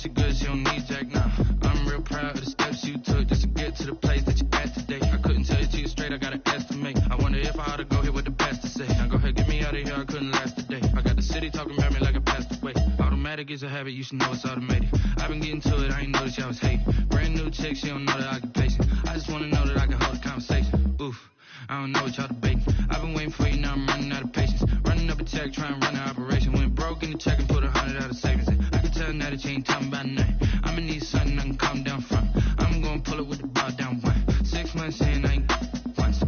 she good, she don't need Jack now. I'm real proud of the steps you took just to get to the place that you at today. I couldn't tell you to you straight, I gotta estimate. I wonder if I ought to go here with the best to say. Now go ahead, get me out of here, I couldn't last a day. I got the city talking about me like I passed away. Automatic is a habit, you should know it's automated. I've been getting to it, I ain't noticed y'all was hating. Brand new chick, she don't know the occupation. I just wanna know that I can hold a conversation. Oof, I don't know what y'all debating. I've been waiting for you, now I'm running out of patience. Running up a check, trying to run an operation. Went broke in the check and put 100 out of savings in. I can tell now that you ain't talking about nothing. I'ma need something I can calm down from. I'm gonna pull it with the bar down one. 6 months in, I ain't once.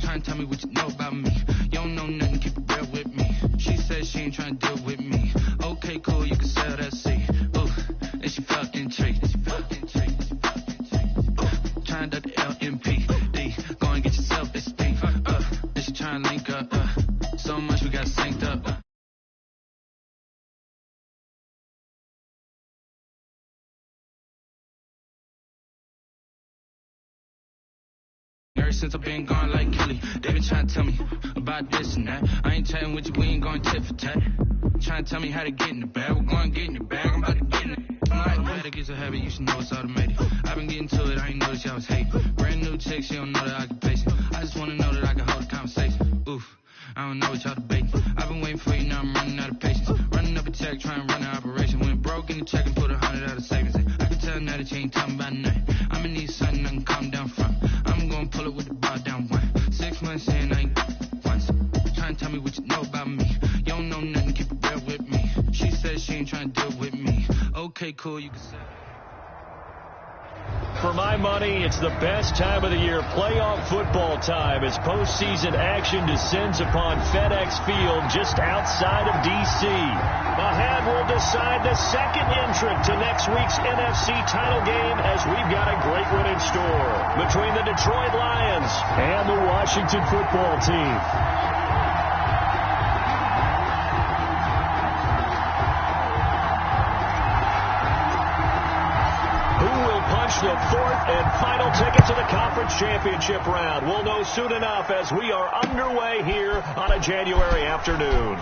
Trying to tell me what you know about me. You don't know nothing, keep it real with me. She said she ain't trying to deal with me. Okay, cool, you can sell that seat. Oof, and she felt intrigued. Trying to duck the LMPD. Go and get yourself this thing. And she trying to link up. So much we got synced up. Ever since I've been gone like Kelly, they been trying to tell me about this and that. I ain't chatting with you, we ain't going tit for tat. Trying to tell me how to get in the bag. We're going to get in the bag, I'm about to get in it. Automatic is a habit, you should know it's automated. I've been getting to it, I ain't noticed y'all was hating. Brand new chick, she don't know the occupation. I just want to know that I can hold a conversation. Oof, I don't know what y'all debating. I've been waiting for you, now I'm running out of patience. Running up a check, trying to run an operation. Went broke in the check and put 100 out of savings in. I can tell now that you ain't talking about nothing. I'ma need something I can calm down from. I'm gonna pull it with the bar down one. 6 months in, I ain't once. Trying to tell me what you know about me. You don't know nothing, keep it real with me. She said she ain't trying to deal with me. Okay, cool, you can say. For my money, it's the best time of the year, playoff football time, as postseason action descends upon FedEx Field just outside of D.C. Ahead, we'll decide the second entrant to next week's NFC title game, as we've got a great one in store between the Detroit Lions and the Washington football team. The fourth and final ticket to the conference championship round. We'll know soon enough as we are underway here on a January afternoon.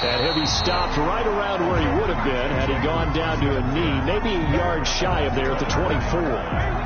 And he'll be stopped right around where he would have been had he gone down to a knee, maybe a yard shy of there at the 24.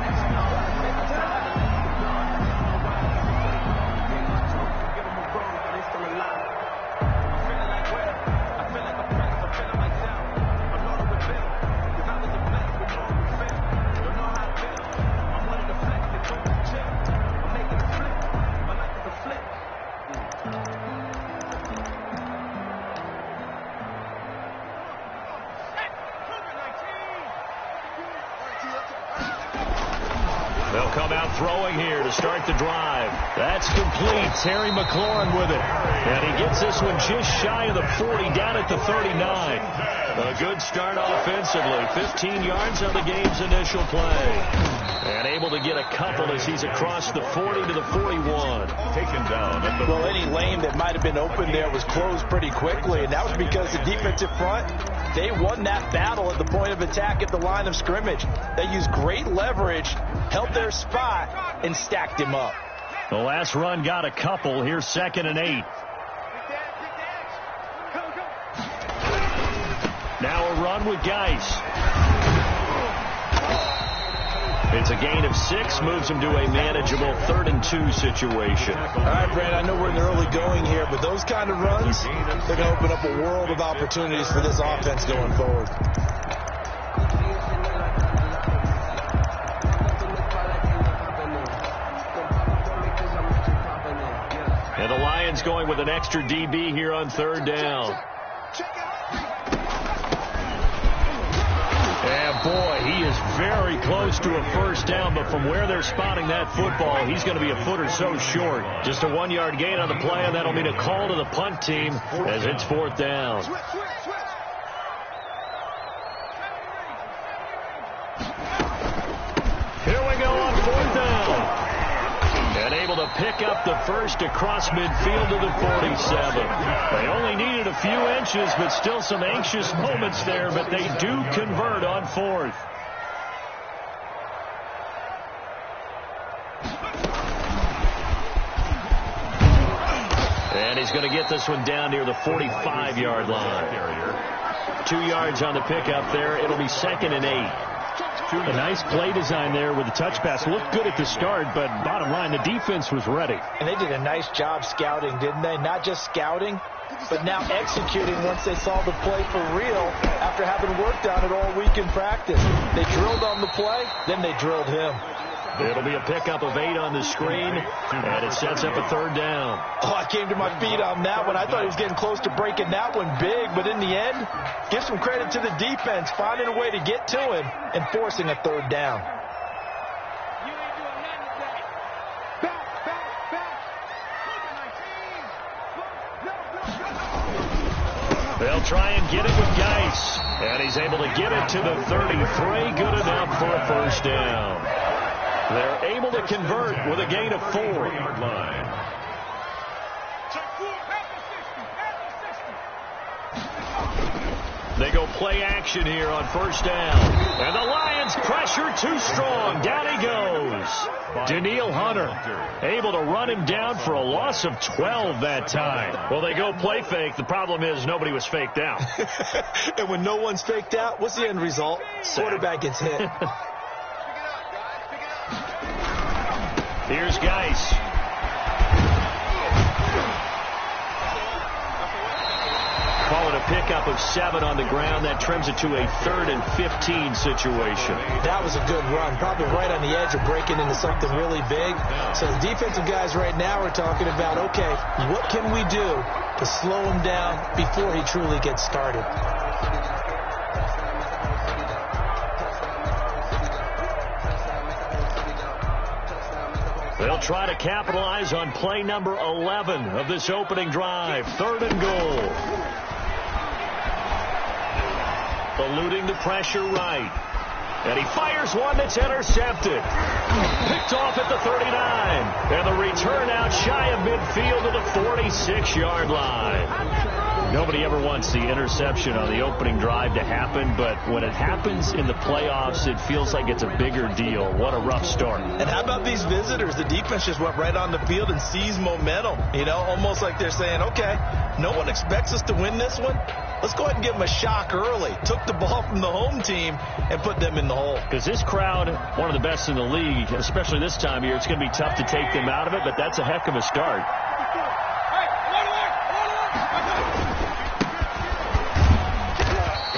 They'll come out throwing here to start the drive. That's complete. Terry McLaurin with it. And he gets this one just shy of the 40, down at the 39. A good start offensively. 15 yards on the game's initial play. And able to get a couple as he's across the 40 to the 41. Taken down. Well, any lane that might have been open there was closed pretty quickly, and that was because the defensive front, they won that battle at the point of attack at the line of scrimmage. They used great leverage, held their spot, and stacked him up. The last run got a couple. Here's 2nd and 8. Now a run with Geis. It's a gain of 6, moves him to a manageable 3rd and 2 situation. All right, Brad, I know we're in the early going here, but those kind of runs, they're going to open up a world of opportunities for this offense going forward. And the Lions going with an extra DB here on 3rd down. And boy, he is very close to a first down, but from where they're spotting that football, he's going to be a foot or so short. Just a 1-yard gain on the play, and that'll mean a call to the punt team as it's 4th down. Here we go on 4th down. And able to pick up the first across midfield to the 47. They only needed a few inches, but still some anxious moments there, but they do convert on 4th. And his He's going to get this one down near the 45-yard line. 2 yards on the pickup there. It'll be 2nd and 8. A nice play design there with the touch pass. Looked good at the start, but bottom line, the defense was ready. And they did a nice job scouting, didn't they? Not just scouting, but now executing once they saw the play for real after having worked on it all week in practice. They drilled on the play, then they drilled him. It'll be a pickup of 8 on the screen, and it sets up a 3rd down. Oh, I came to my feet on that one. I thought he was getting close to breaking that one big, but in the end, give some credit to the defense, finding a way to get to him and forcing a 3rd down. They'll try and get it with Geis, and he's able to get it to the 33. Good enough for a 1st down. They're able to convert with a gain of 4. They go play action here on 1st down. And the Lions pressure too strong. Down he goes. Daniil Hunter able to run him down for a loss of 12 that time. Well, they go play fake. The problem is nobody was faked out. And when no one's faked out, what's the end result? Quarterback gets hit. Here's Geis. Call it a pickup of 7 on the ground. That trims it to a 3rd and 15 situation. That was a good run. Probably right on the edge of breaking into something really big. So the defensive guys right now are talking about, okay, what can we do to slow him down before he truly gets started? They'll try to capitalize on play number 11 of this opening drive. 3rd and goal. Eluding the pressure right. And he fires one that's intercepted. Picked off at the 39. And the return out shy of midfield to the 46-yard line. Nobody ever wants the interception on the opening drive to happen, but when it happens in the playoffs, it feels like it's a bigger deal. What a rough start. And how about these visitors? The defense just went right on the field and seized momentum. You know, almost like they're saying, okay, no one expects us to win this one. Let's go ahead and give them a shock early. Took the ball from the home team and put them in the hole. Because this crowd, one of the best in the league, especially this time of year, it's going to be tough to take them out of it, but that's a heck of a start.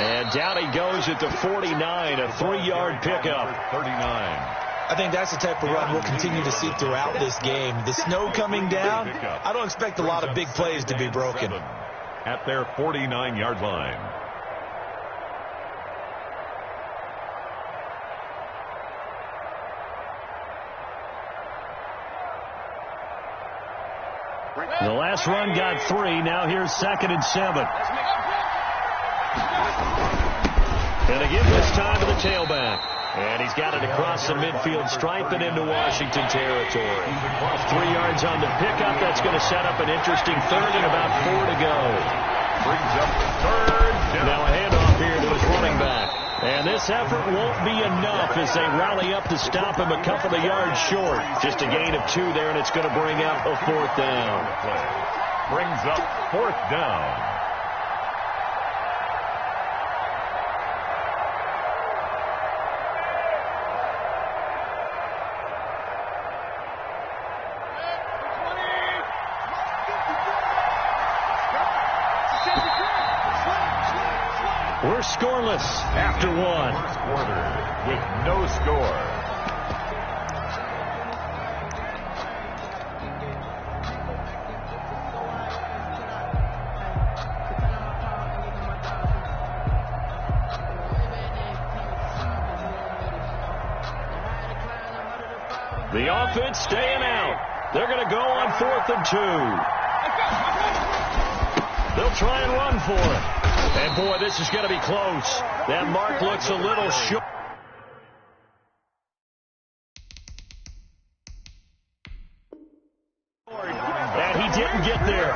And down he goes at the 49, a 3-yard pickup. 39. I think that's the type of run we'll continue to see throughout this game. The snow coming down, I don't expect a lot of big plays to be broken. At their 49-yard line. The last run got 3. Now here's 2nd and 7. And again this time to the tailback. And he's got it across the midfield stripe and into Washington territory. 3 yards on the pickup. That's going to set up an interesting 3rd and about 4 to go. Brings up 3rd down. Now a handoff here to his running back. And this effort won't be enough as they rally up to stop him a couple of yards short. Just a gain of 2 there, and it's going to bring up a 4th down. Brings up 4th down. We're scoreless after 1. Quarter with no score. The offense staying out. They're going to go on 4th and 2. They'll try and run for it. And, boy, this is going to be close. That mark looks a little short. And he didn't get there.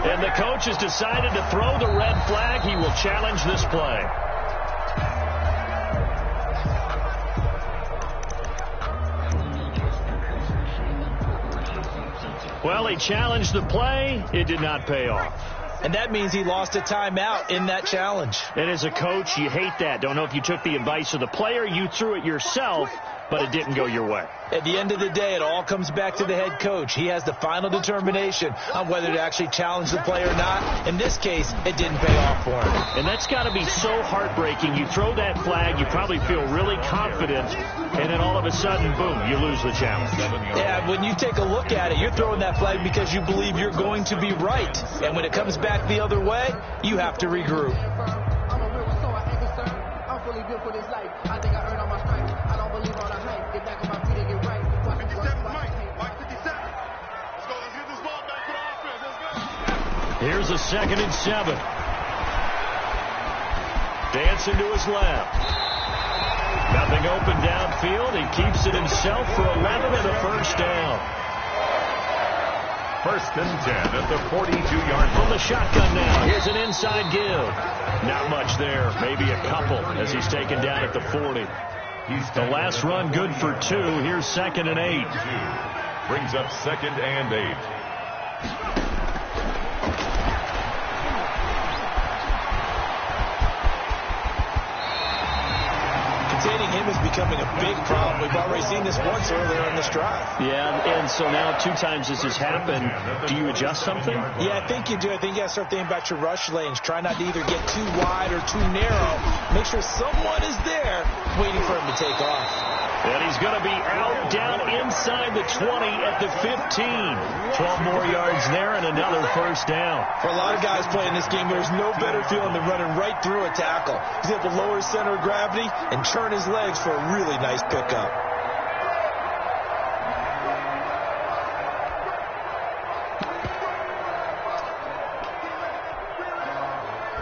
And the coach has decided to throw the red flag. He will challenge this play. Well, he challenged the play. It did not pay off. And that means he lost a timeout in that challenge. And as a coach, you hate that. Don't know if you took the advice of the player. You threw it yourself, but it didn't go your way. At the end of the day, it all comes back to the head coach. He has the final determination on whether to actually challenge the play or not. In this case, it didn't pay off for him. And that's got to be so heartbreaking. You throw that flag, you probably feel really confident, and then all of a sudden, boom, you lose the challenge. Yeah, when you take a look at it, you're throwing that flag because you believe you're going to be right. And when it comes back the other way, you have to regroup. Here's a 2nd and 7. Dancing to his left. Nothing open downfield. He keeps it himself for 11 and a first down. 1st and 10 at the 42-yard line. From the shotgun now. Here's an inside give. Not much there. Maybe a couple as he's taken down at the 40. The last run good for 2. Here's 2nd and 8. Brings up 2nd and 8. Containing him is becoming a big problem. We've already seen this once earlier in this drive. Yeah, and so now 2 times this has happened. Do you adjust something? Yeah, I think you do. I think you got to start thinking about your rush lanes. Try not to either get too wide or too narrow. Make sure someone is there waiting for him to take off. And he's going to be out down inside the 20 at the 15. 12 more yards there and another first down. For a lot of guys playing this game, there's no better feeling than running right through a tackle. He's able to lower his center of gravity and turn his legs for a really nice pickup.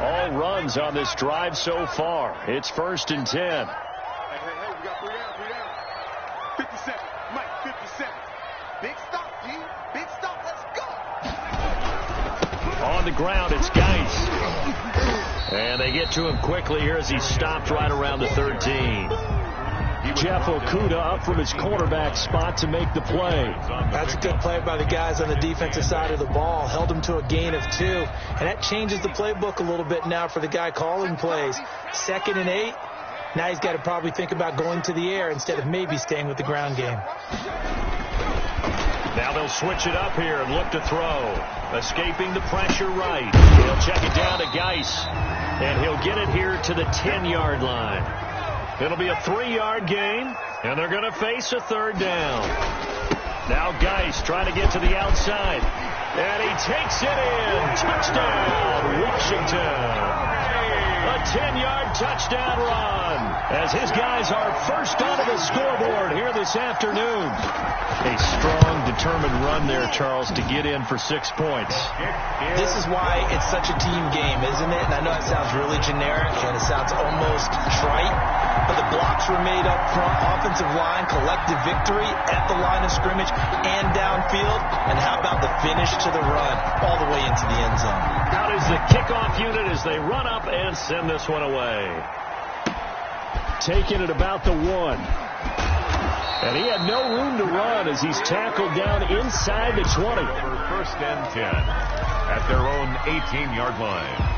All runs on this drive so far. It's 1st and 10. We got 3 down. 50 seconds. Mike, 50 seconds. Big stop, D. Big stop. Let's go. On the ground, it's Geis. And they get to him quickly here as he's stopped right around the 13. Jeff Okuda up from his quarterback spot to make the play. That's a good play by the guys on the defensive side of the ball. Held him to a gain of 2. And that changes the playbook a little bit now for the guy calling plays. 2nd and 8. Now he's got to probably think about going to the air instead of maybe staying with the ground game. Now they'll switch it up here and look to throw. Escaping the pressure right. He'll check it down to Geis. And he'll get it here to the 10-yard line. It'll be a 3-yard gain, and they're going to face a 3rd down. Now Geis trying to get to the outside. And he takes it in. Touchdown, Washington. A 10-yard touchdown run as his guys are first onto the scoreboard here this afternoon. A strong, determined run there, Charles, to get in for 6 points. This is why it's such a team game, isn't it? And I know it sounds really generic and it sounds almost trite, but the blocks were made up front, offensive line, collective victory at the line of scrimmage and downfield. And how about the finish to the run all the way into the end zone? Out is the kickoff unit as they run up and send this one away. Taking it about the 1. And he had no room to run as he's tackled down inside the 20. For 1st and 10 at their own 18-yard line.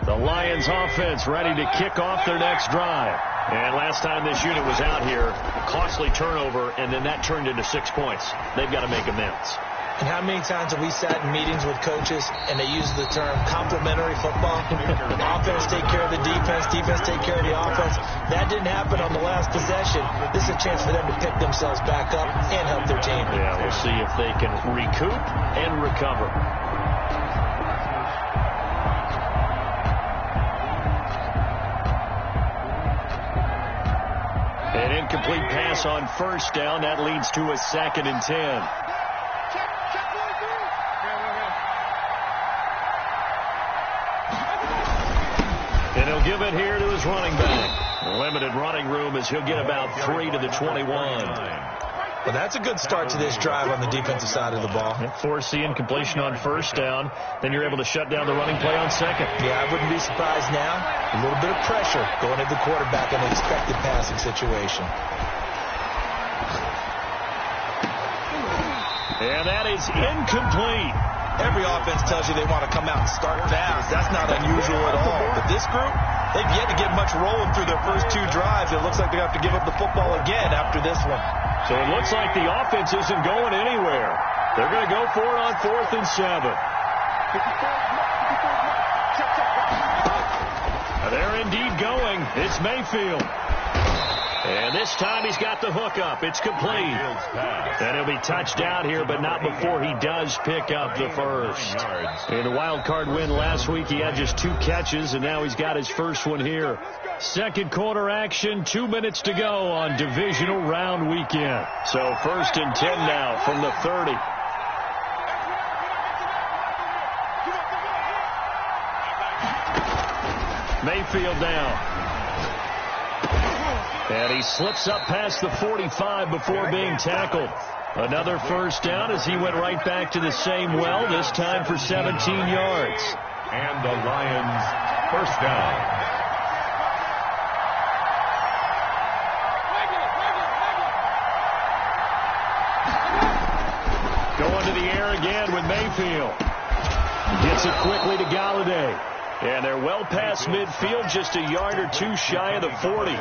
The Lions offense ready to kick off their next drive. And last time this unit was out here, costly turnover, and then that turned into 6 points. They've got to make amends. And how many times have we sat in meetings with coaches and they use the term complementary football? Offense take care of the defense, defense take care of the offense. That didn't happen on the last possession. This is a chance for them to pick themselves back up and help their team. Yeah, we'll see if they can recoup and recover. An incomplete pass on first down. That leads to a 2nd and 10. And he'll give it here to his running back. Limited running room as he'll get about 3 to the 21. Well, that's a good start to this drive on the defensive side of the ball. Force the incompletion on first down. Then you're able to shut down the running play on second. Yeah, I wouldn't be surprised now. A little bit of pressure going at the quarterback in an expected passing situation. And that is incomplete. Every offense tells you they want to come out and start fast. That's not unusual at all. But this group, they've yet to get much rolling through their first 2 drives. It looks like they have to give up the football again after this one. So it looks like the offense isn't going anywhere. They're going to go for it on 4th and 7. They're indeed going. It's Mayfield. And this time he's got the hook up. It's complete. And he'll be touched out here, but not before he does pick up the first. In the wild card win last week, he had just 2 catches, and now he's got his first one here. Second quarter action, 2 minutes to go on divisional round weekend. So 1st and 10 now from the 30. Mayfield down. And he slips up past the 45 before being tackled. Another first down as he went right back to the same well, this time for 17 yards. And the Lions first down. Going to the air again with Mayfield. Gets it quickly to Galladay. And they're well past midfield, just a yard or 2 shy of the 40.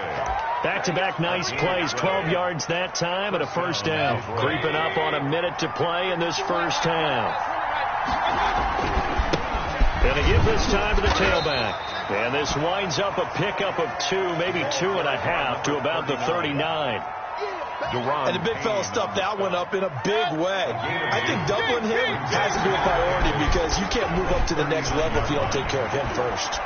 Back-to-back nice plays, 12 yards that time and a first down. Creeping up on a minute to play in this first half. And they give this time to the tailback. And this winds up a pickup of 2, maybe 2.5 to about the 39. And the big fella stuffed that one up in a big way. I think doubling him has to be a priority because you can't move up to the next level if you don't take care of him first.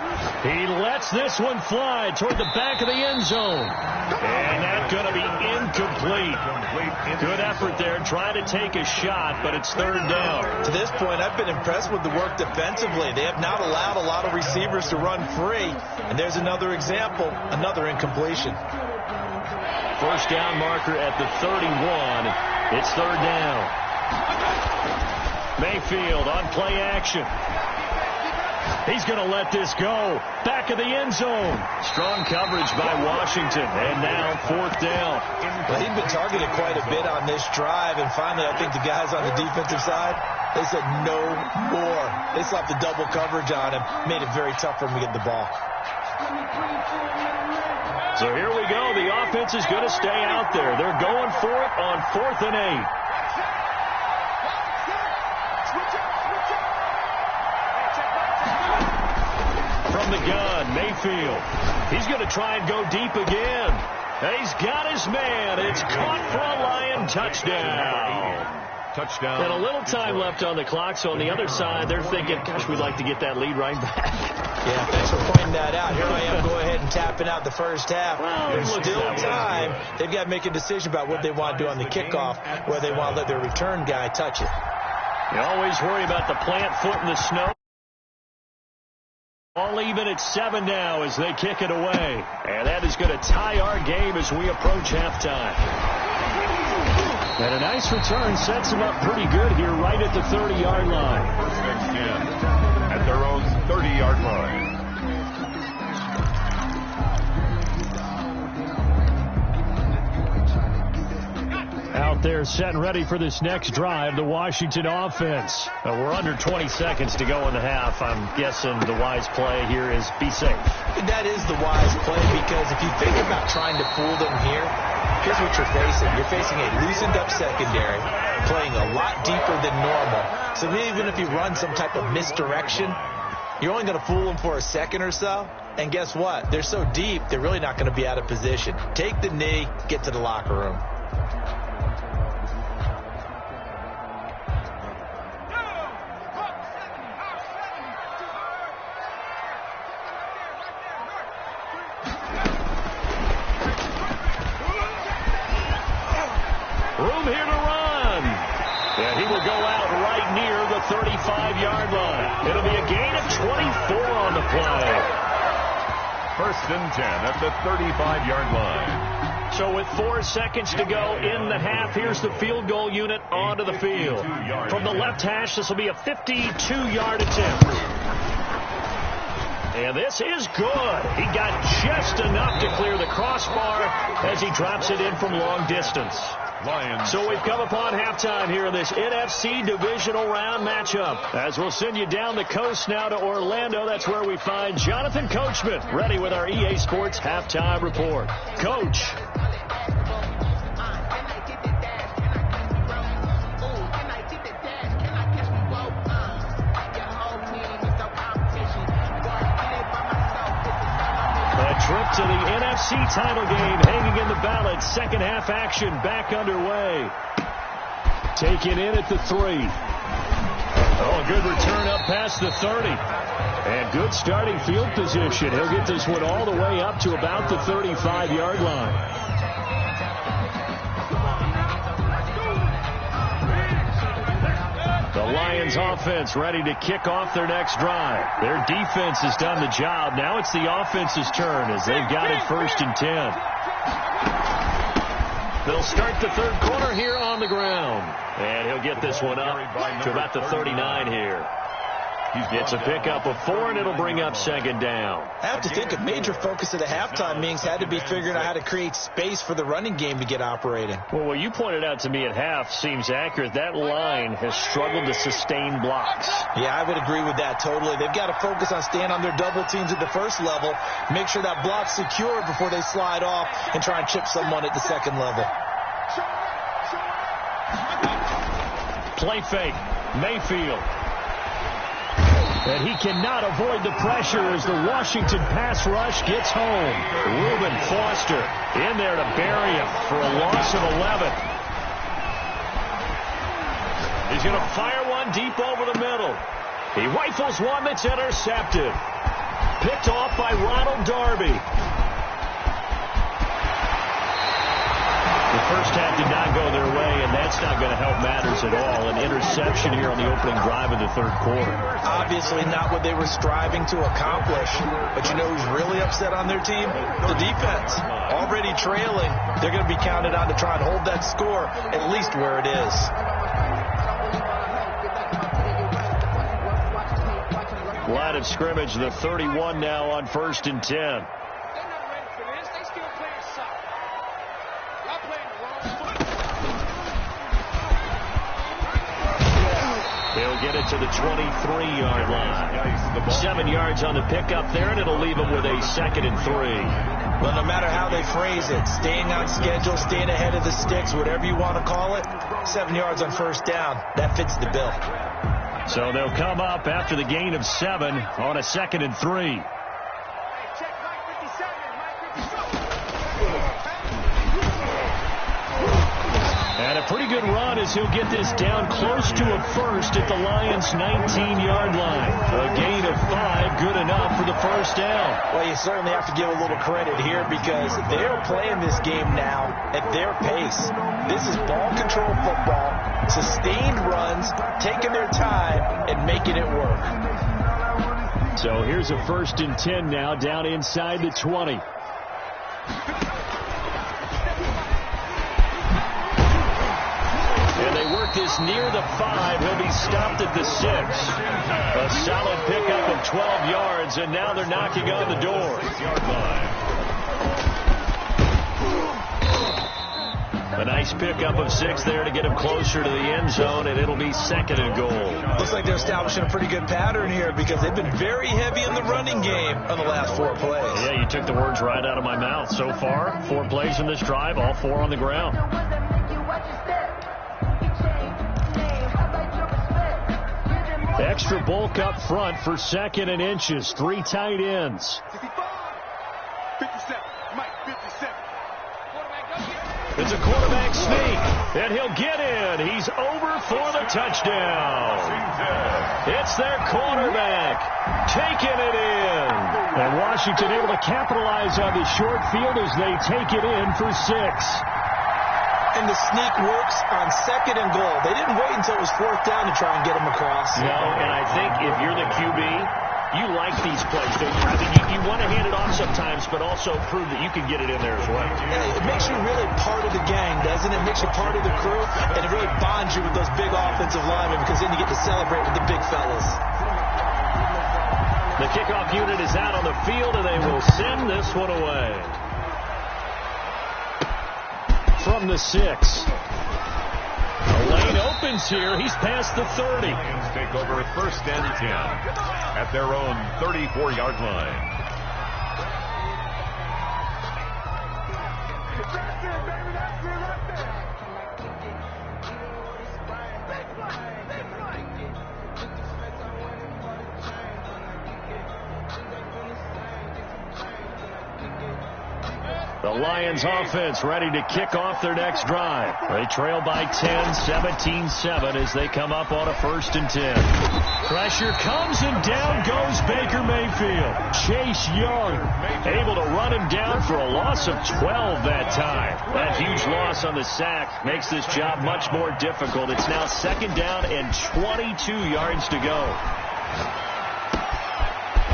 He lets this one fly toward the back of the end zone. And that's going to be incomplete. Good effort there, trying to take a shot, but it's 3rd down. To this point, I've been impressed with the work defensively. They have not allowed a lot of receivers to run free. And there's another example, another incompletion. First down marker at the 31. It's 3rd down. Mayfield on play action. He's going to let this go. Back of the end zone. Strong coverage by Washington. And now 4th down. Well, he'd been targeted quite a bit on this drive. And finally, I think the guys on the defensive side, they said no more. They slapped the double coverage on him. Made it very tough for him to get the ball. So here we go. The offense is going to stay out there. They're going for it on 4th and 8. From the gun, Mayfield. He's going to try and go deep again. And he's got his man. It's caught for a Lion touchdown. Touchdown. And a little time left on the clock. So on the other side, they're thinking, gosh, we'd like to get that lead right back. Yeah, thanks for pointing that out. Here I am, go ahead and tapping out the first half. Well, there's still time. They've got to make a decision about what they want to do on the kickoff, whether they want to let their return guy touch it. You always worry about the plant foot in the snow. All even at 7 now as they kick it away. And that is going to tie our game as we approach halftime. And a nice return sets them up pretty good here right at the 30-yard line. First and 10 at their own 30-yard line. Out there set and ready for this next drive, the Washington offense. We're under 20 seconds to go in the half. I'm guessing the wise play here is be safe. That is the wise play because if you think about trying to fool them here, here's what you're facing. You're facing a loosened up secondary, playing a lot deeper than normal. So even if you run some type of misdirection, you're only going to fool them for a second or so. And guess what? They're so deep, they're really not going to be out of position. Take the knee, get to the locker room. Room here to run. And he will go out right near the 35-yard line. It'll be a gain of 24 on the play. First and 10 at the 35-yard line. So with 4 seconds to go in the half, here's the field goal unit onto the field. From the left hash, this will be a 52-yard attempt. And this is good. He got just enough to clear the crossbar as he drops it in from long distance. Lions. So we've come upon halftime here in this NFC divisional round matchup. As we'll send you down the coast now to Orlando, that's where we find Jonathan Coachman, ready with our EA Sports halftime report. Coach. Trip to the NFC title game hanging in the balance. Second half action back underway. Taken in at the 3. Oh, a good return up past the 30. And good starting field position. He'll get this one all the way up to about the 35-yard line. The Lions offense ready to kick off their next drive. Their defense has done the job. Now it's the offense's turn as they've got it 1st and 10. They'll start the third quarter here on the ground. And he'll get this one up to about the 39 here. It's a pickup of 4, and it'll bring up 2nd down. I have to think a major focus of the halftime meetings had to be figuring out how to create space for the running game to get operating. Well, what you pointed out to me at half seems accurate. That line has struggled to sustain blocks. Yeah, I would agree with that totally. They've got to focus on staying on their double teams at the first level, make sure that block's secure before they slide off and try and chip someone at the second level. Play fake. Mayfield. And he cannot avoid the pressure as the Washington pass rush gets home. Reuben Foster in there to bury him for a loss of 11. He's going to fire one deep over the middle. He rifles one that's intercepted. Picked off by Ronald Darby. The first half did not go their way, and that's not going to help matters at all. An interception here on the opening drive of the third quarter. Obviously not what they were striving to accomplish. But you know who's really upset on their team? The defense. Already trailing. They're going to be counted on to try and hold that score at least where it is. Line of scrimmage, the 31 now on 1st and 10. He'll get it to the 23-yard line. 7 yards on the pickup there, and it'll leave him with a 2nd and 3. Well, no matter how they phrase it, staying on schedule, staying ahead of the sticks, whatever you want to call it, 7 yards on 1st down, that fits the bill. So they'll come up after the gain of 7 on a 2nd and 3. And a pretty good run as he'll get this down close to a 1st at the Lions' 19-yard line. A gain of 5, good enough for the 1st down. Well, you certainly have to give a little credit here because they're playing this game now at their pace. This is ball control football, sustained runs, taking their time, and making it work. So here's a 1st and 10 now down inside the 20. This near the 5. He'll be stopped at the 6. A solid pickup of 12 yards, and now they're knocking on the door. A nice pickup of 6 there to get him closer to the end zone, and it'll be 2nd and goal. Looks like they're establishing a pretty good pattern here because they've been very heavy in the running game on the last 4 plays. Yeah, you took the words right out of my mouth. So far, 4 plays in this drive, all 4 on the ground. Extra bulk up front for 2nd and inches. 3 tight ends. 57. Mike, 57. It's a quarterback sneak, and he'll get in. He's over for the touchdown. It's their quarterback taking it in. And Washington able to capitalize on the short field as they take it in for 6. And the sneak works on 2nd and goal. They didn't wait until it was 4th down to try and get him across. No, and I think if you're the QB, You like these plays, don't you? I mean, you want to hand it off sometimes, but also prove that you can get it in there as well. Yeah, it makes you really part of the gang, doesn't it? It makes you part of the crew, and it really bonds you with those big offensive linemen because then you get to celebrate with the big fellas. The kickoff unit is out on the field, and they will send this one away. From the 6. The lane opens here. He's past the 30. Lions take over 1st and 10 at their own 34-yard line. The Lions offense ready to kick off their next drive. They trail by 10, 17-7 as they come up on a 1st and 10. Pressure comes and down goes Baker Mayfield. Chase Young able to run him down for a loss of 12 that time. That huge loss on the sack makes this job much more difficult. It's now 2nd down and 22 yards to go.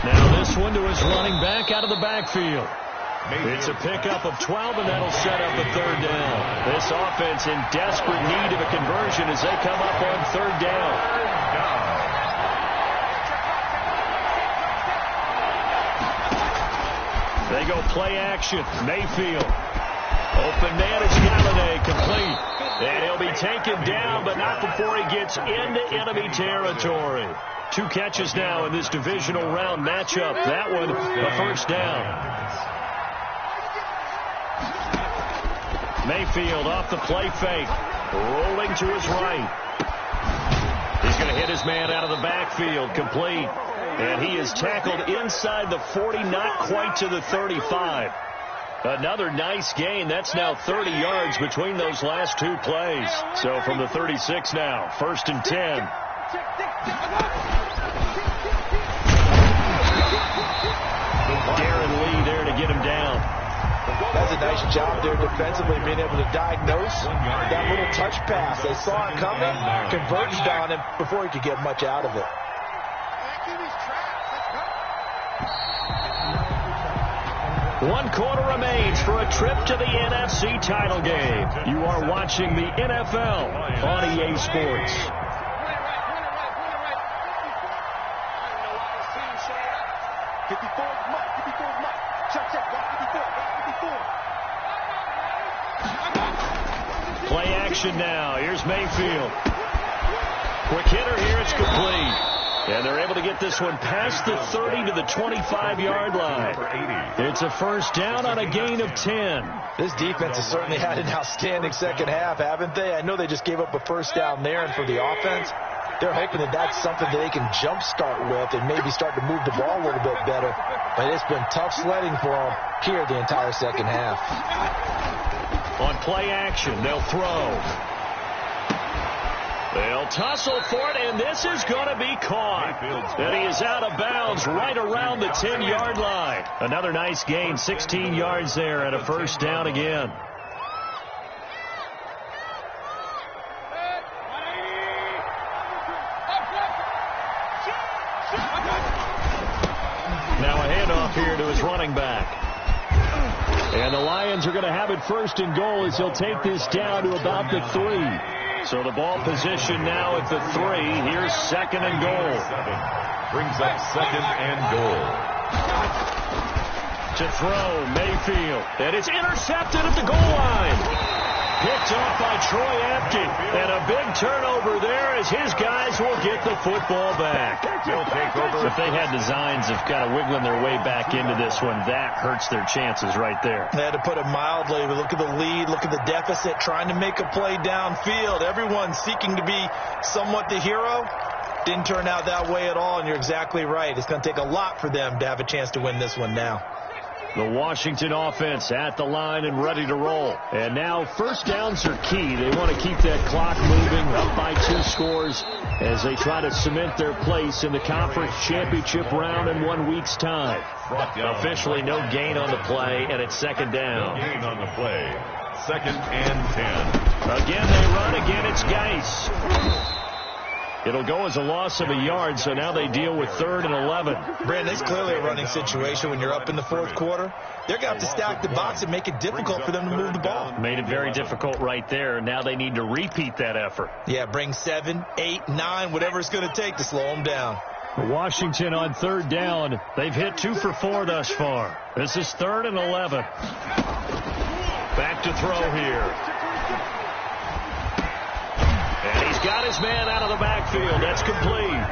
Now this one to his running back out of the backfield. It's a pickup of 12, and that'll set up a 3rd down. This offense in desperate need of a conversion as they come up on 3rd down. They go play action. Mayfield. Open man, it's Galladay, complete. And he'll be taken down, but not before he gets into enemy territory. 2 catches now in this divisional round matchup. That one, a 1st down. Mayfield off the play fake, rolling to his right. He's going to hit his man out of the backfield, complete. And he is tackled inside the 40, not quite to the 35. Another nice gain. That's now 30 yards between those last 2 plays. So from the 36 now, 1st and 10. Darren Lee there to get him down. That's a nice job there defensively, being able to diagnose that little touch pass. They saw it coming, converged on him before he could get much out of it. 1 quarter remains for a trip to the NFC title game. You are watching the NFL on EA Sports. Play action now. Here's Mayfield. Quick hitter here. It's complete. And they're able to get this one past the 30 to the 25-yard line. It's a 1st down on a gain of 10. This defense has certainly had an outstanding 2nd half, haven't they? I know they just gave up a 1st down there, and for the offense, they're hoping that that's something that they can jumpstart with and maybe start to move the ball a little bit better. But it's been tough sledding for them here the entire 2nd half. On play action, they'll throw. They'll tussle for it, and this is going to be caught. And he is out of bounds right around the 10-yard line. Another nice gain, 16 yards there, and a 1st down again. Now a handoff here to his running back. And the Lions are going to have it 1st and goal as he'll take this down to about the 3. So the ball position now at the 3. Here's 2nd and goal. Brings up 2nd and goal. To throw, Mayfield. And it's intercepted at the goal line. Picked off by Troy Apke. And a big turnover there as his guys will get the football back. They'll take over. If they had designs of kind of wiggling their way back into this one, that hurts their chances right there. They had to put it mildly, but look at the lead, look at the deficit, trying to make a play downfield. Everyone seeking to be somewhat the hero. Didn't turn out that way at all, and you're exactly right. It's going to take a lot for them to have a chance to win this one now. The Washington offense at the line and ready to roll. And now 1st downs are key. They want to keep that clock moving, up by 2 scores as they try to cement their place in the conference championship round in 1 week's time. Officially no gain on the play, and it's 2nd down. Gain on the play. 2nd and 10. Again they run. Again it's Geis. It'll go as a loss of a yard, so now they deal with 3rd and 11. Brandon, it's clearly a running situation when you're up in the 4th quarter. They're going to have to stack the box and make it difficult for them to move the ball. Made it very difficult right there. Now they need to repeat that effort. Yeah, bring 7, 8, 9, whatever it's going to take to slow them down. Washington on 3rd down. They've hit 2 for 4 thus far. This is 3rd and 11. Back to throw here. And he's got his man out of the backfield. That's complete.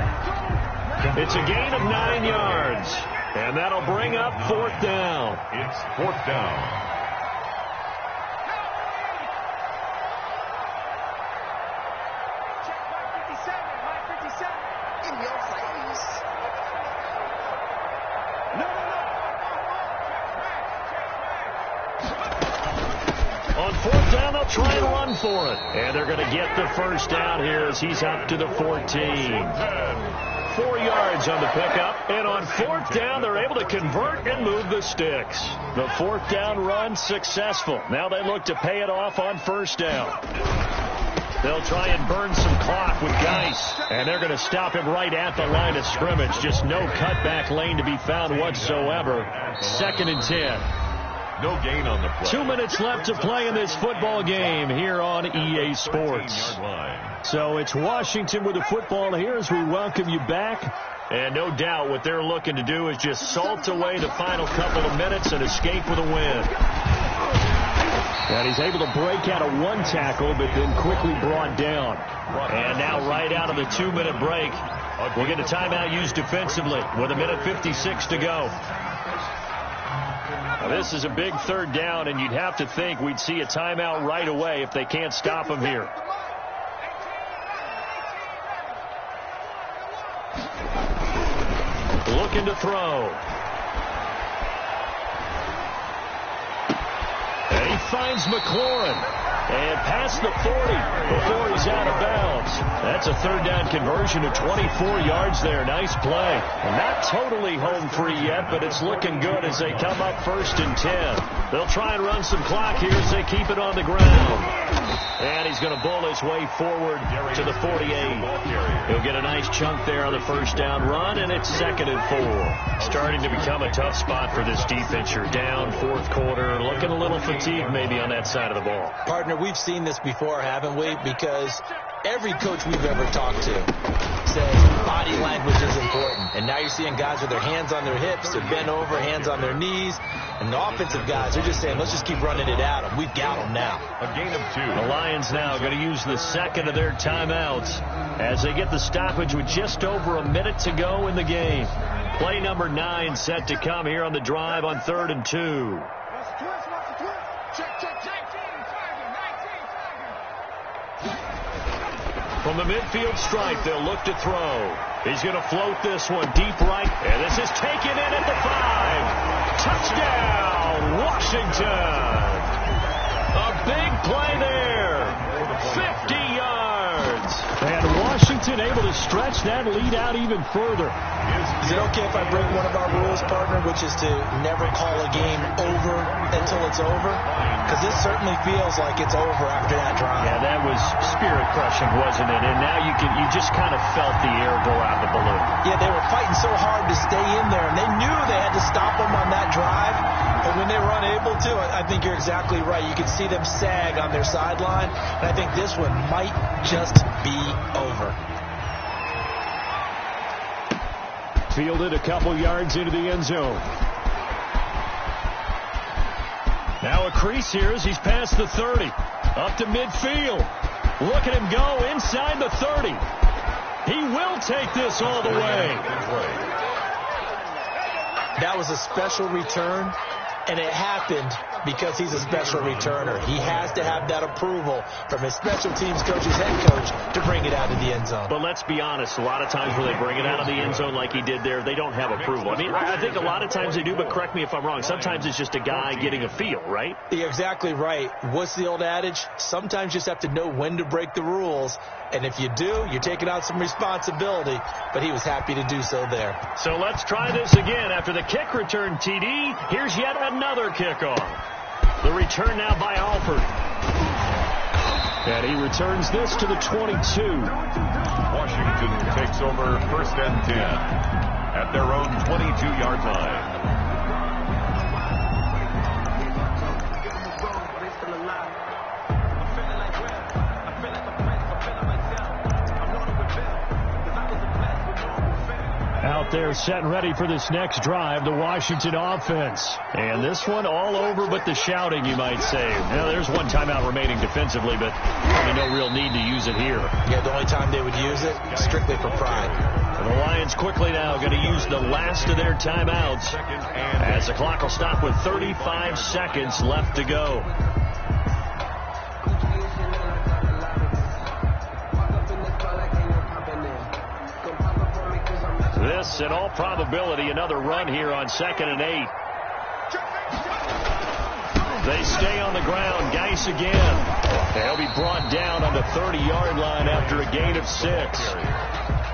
It's a gain of 9 yards. And that'll bring up 4th down. It's 4th down. On 4th down, they'll try and run for it. And they're going to get the first down here as he's up to the 14. 4 yards on the pickup. And on 4th down, they're able to convert and move the sticks. The 4th down run successful. Now they look to pay it off on 1st down. They'll try and burn some clock with Geis. And they're going to stop him right at the line of scrimmage. Just no cutback lane to be found whatsoever. 2nd and 10. No gain on the play. 2 minutes left to play in this football game here on EA Sports. So it's Washington with the football here as we welcome you back. And no doubt what they're looking to do is just salt away the final couple of minutes and escape with a win. And he's able to break out of 1 tackle, but then quickly brought down. And now right out of the 2-minute break, we'll get a timeout used defensively with 1:56 to go. Now, this is a big 3rd down, and you'd have to think we'd see a timeout right away if they can't stop him here. Looking to throw. And he finds McLaurin. And past the 40 before he's out of bounds. That's a 3rd down conversion of 24 yards there. Nice play. And not totally home free yet, but it's looking good as they come up 1st and 10. They'll try and run some clock here as they keep it on the ground. And he's going to bull his way forward to the 48. He'll get a nice chunk there on the 1st down run, and it's 2nd and 4. Starting to become a tough spot for this defense. You're down 4th quarter, looking a little fatigued maybe on that side of the ball. Partner, we've seen this before, haven't we? Because every coach we've ever talked to says body language is important. And now you're seeing guys with their hands on their hips, they're bent over, hands on their knees. And the offensive guys are just saying, let's just keep running it at them. We've got them now. A gain of 2. The Lions now going to use the 2nd of their timeouts as they get the stoppage with just over a minute to go in the game. Play number 9 set to come here on the drive on 3rd and 2. From the midfield stripe, they'll look to throw. He's going to float this one deep right, and this is taken in at the 5. Touchdown, Washington. A big play there. 50 yards. And Washington able to stretch that lead out even further. Is it okay if I break one of our rules, partner, which is to never call a game over until it's over? Because this certainly feels like it's over after that drive. Yeah, that was spirit-crushing, wasn't it? And now you just kind of felt the air go out of the balloon. Yeah, they were fighting so hard to stay in there, and they knew they had to stop them on that drive. But when they were unable to, I think you're exactly right. You could see them sag on their sideline, and I think this one might just be over. Fielded a couple yards into the end zone. Now a crease here as he's past the 30. Up to midfield. Look at him go inside the 30. He will take this all the way. That was a special return, and it happened because he's a special returner. He has to have that approval from his special teams coach's head coach to bring it out of the end zone. But let's be honest, a lot of times when they bring it out of the end zone like he did there, they don't have approval. I mean, I think a lot of times they do, but correct me if I'm wrong. Sometimes it's just a guy getting a feel, right? You're exactly right. What's the old adage? Sometimes you just have to know when to break the rules. And if you do, you're taking on some responsibility. But he was happy to do so there. So let's try this again. After the kick return, TD, here's yet another kickoff. The return now by Alford. And he returns this to the 22. Washington takes over 1st and 10 at their own 22-yard line. Out there set and ready for this next drive, the Washington offense. And this one all over but the shouting, you might say. Now, there's one timeout remaining defensively, but probably no real need to use it here. Yeah, the only time they would use it, strictly for pride. And the Lions quickly now going to use the last of their timeouts as the clock will stop with 35 seconds left to go. This, in all probability, another run here on 2nd and 8. They stay on the ground. Geis again. They'll be brought down on the 30-yard line after a gain of 6.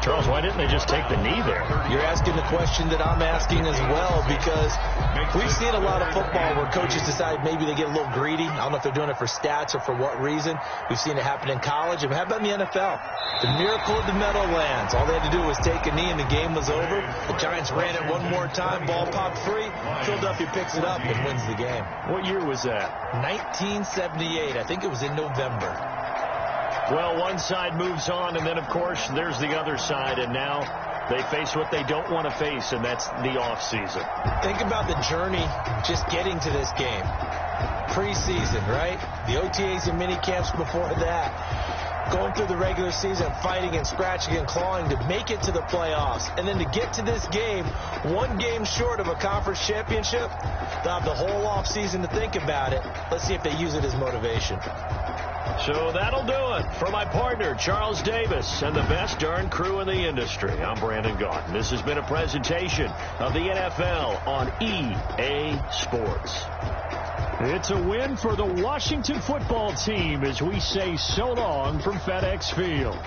Charles, why didn't they just take the knee there? You're asking the question that I'm asking as well, because we've seen a lot of football where coaches decide maybe they get a little greedy. I don't know if they're doing it for stats or for what reason. We've seen it happen in college. And how about in the NFL? The miracle of the Meadowlands. All they had to do was take a knee and the game was over. The Giants ran it one more time. Ball popped free. Philadelphia picks it up and wins the game. What year was that? 1978. I think it was in November. Well, one side moves on, and then, of course, there's the other side, and now they face what they don't want to face, and that's the offseason. Think about the journey just getting to this game. Preseason, right? The OTAs and mini camps before that. Going through the regular season, fighting and scratching and clawing to make it to the playoffs. And then to get to this game, one game short of a conference championship, they'll have the whole offseason to think about it. Let's see if they use it as motivation. So that'll do it for my partner, Charles Davis, and the best darn crew in the industry. I'm Brandon Gaughan. This has been a presentation of the NFL on EA Sports. It's a win for the Washington football team as we say so long from FedEx Field.